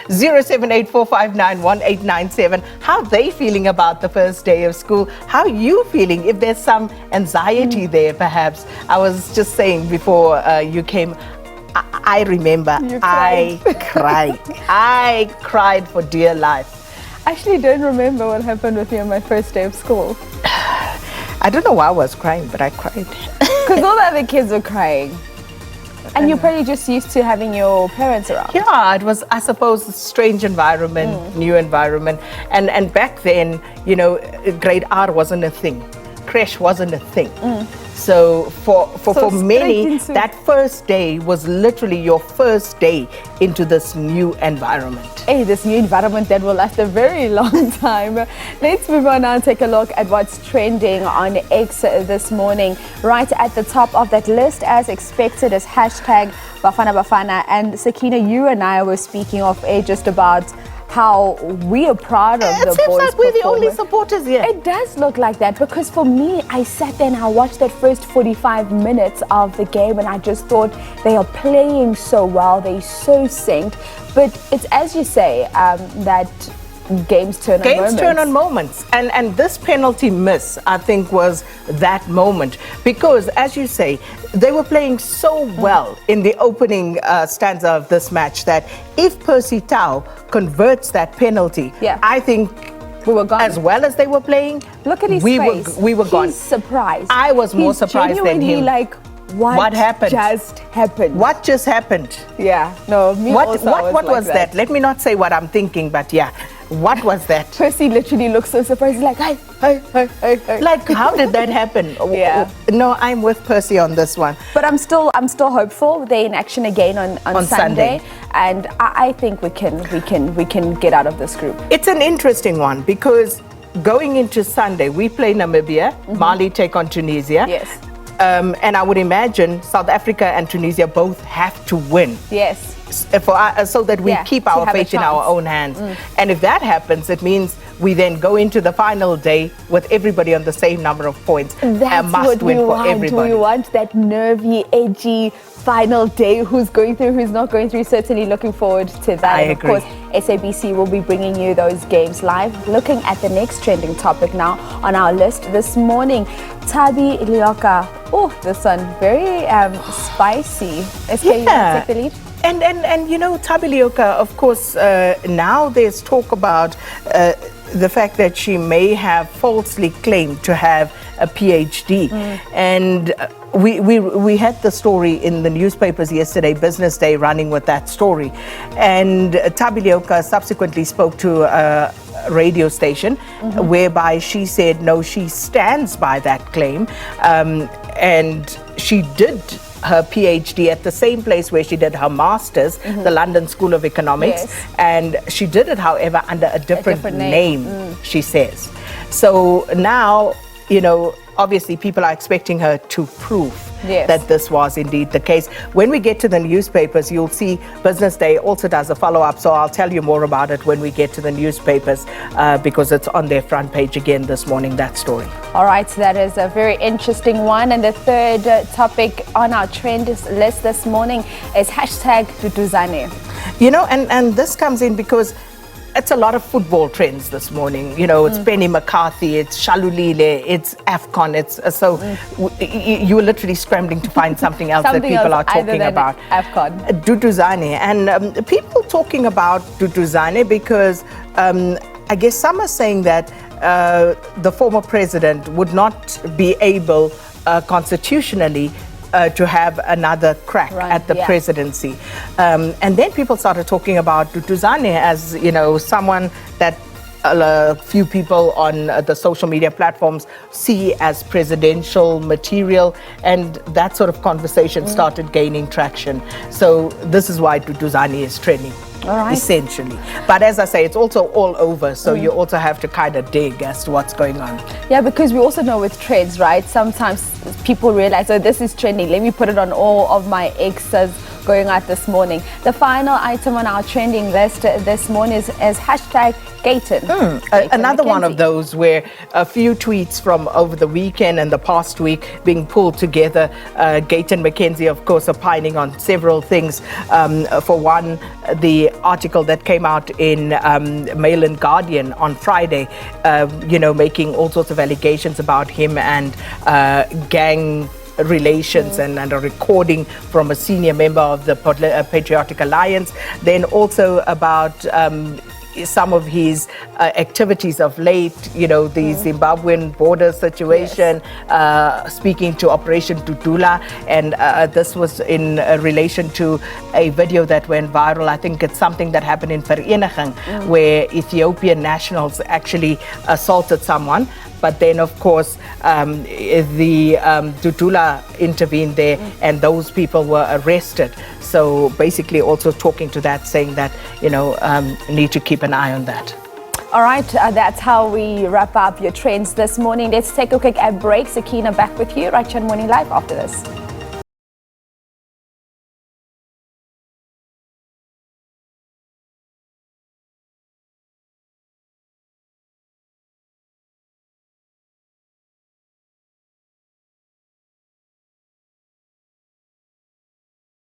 0784591897. How they feeling about the first day of school? How are you feeling? If there's some anxiety there, perhaps. I was just saying before you came, I remember I cried. I cried for dear life. I actually don't remember what happened with me on my first day of school. I don't know why I was crying, but I cried. Because all the other kids were crying. And you're probably just used to having your parents around. Yeah, it was, I suppose, a strange environment, new environment. And back then, you know, grade R wasn't a thing. Creche wasn't a thing. So for many, that first day was literally your first day into this new environment. Hey, this new environment that will last a very long time. Let's move on now and take a look at what's trending on X this morning. Right at the top of that list, as expected, is hashtag Bafana Bafana. And Sakina, you and I were speaking off air just about how we are proud of the boys' performance. It seems like we're the only supporters here. It does look like that, because for me, I sat there and I watched that first 45 minutes of the game and I just thought they are playing so well, they're so synced. But it's as you say, that games turn on moments. Games turn on moments. And this penalty miss, I think, was that moment. Because, as you say, they were playing so well in the opening stanza of this match that if Percy Tau converts that penalty, I think we were gone. As well as they were playing, look at his face. We were gone. He's surprised. I was more surprised than him. Like, what happened? Just happened? What just happened? Yeah, no, me also. What was that? Let me not say what I'm thinking, but yeah. What was that? Percy literally looks so surprised. He's like, hey. Like, how did that happen? Yeah. No, I'm with Percy on this one. But I'm still hopeful. They're in action again on Sunday, and I think we can get out of this group. It's an interesting one because going into Sunday, we play Namibia, Mali take on Tunisia. Yes. And I would imagine South Africa and Tunisia both have to win. Yes. So that we keep our fate in our own hands. And if that happens, it means we then go into the final day with everybody on the same number of points. That's must win for everybody. We want that nervy, edgy final day. Who's going through, who's not going through. Certainly looking forward to that. I agree. Of course, SABC will be bringing you those games live. Looking at the next trending topic now on our list this morning. Tabi Leaka. Oh, this one very spicy. SK, you want to take the lead? And you know, Tabi Leaka, of course, now there's talk about the fact that she may have falsely claimed to have a PhD. And we had the story in the newspapers yesterday, Business Day, running with that story. And Tabi Leaka subsequently spoke to a radio station whereby she said, no, she stands by that claim. And she did her PhD at the same place where she did her master's, the London School of Economics. And she did it, however, under a different name, she says. So now, you know, obviously people are expecting her to prove that this was indeed the case. When we get to the newspapers, you'll see Business Day also does a follow-up, so I'll tell you more about it when we get to the newspapers because it's on their front page again this morning, that story. All right, so that is a very interesting one. And the third topic on our trend list this morning is hashtag Duduzane. You know, and this comes in because it's a lot of football trends this morning. You know, it's Penny McCarthy, it's Shalulile, it's AFCON. It's you were literally scrambling to find something else that people are talking about. AFCON. Duduzane. And people talking about Duduzane because I guess some are saying that the former president would not be able constitutionally to have another crack at the presidency. And then people started talking about Duduzane as, you know, someone that a few people on the social media platforms see as presidential material, and that sort of conversation started gaining traction. So this is why Duduzane is trending. Essentially. But as I say, it's also all over, so you also have to kind of dig as to what's going on. Yeah, because we also know with trends, right, sometimes people realize, oh, this is trending, let me put it on all of my exes going out this morning. The final item on our trending list this morning is hashtag Gayton. Another McKenzie. one of those where a few tweets from over the weekend and the past week being pulled together. Gayton McKenzie, of course, opining on several things. For one, the article that came out in Mail and Guardian on Friday, making all sorts of allegations about him and gang relations and a recording from a senior member of the Patriotic Alliance. Then also about some of his activities of late, the Zimbabwean border situation, speaking to Operation Tutula, and this was in relation to a video that went viral. I think it's something that happened in Vereniging, where Ethiopian nationals actually assaulted someone. But then, of course, the Tutula intervened there, and those people were arrested. So basically also talking to that, saying that, need to keep an eye on that. All right, that's how we wrap up your trends this morning. Let's take a quick ad break. Sakina back with you right here on Morning Live after this.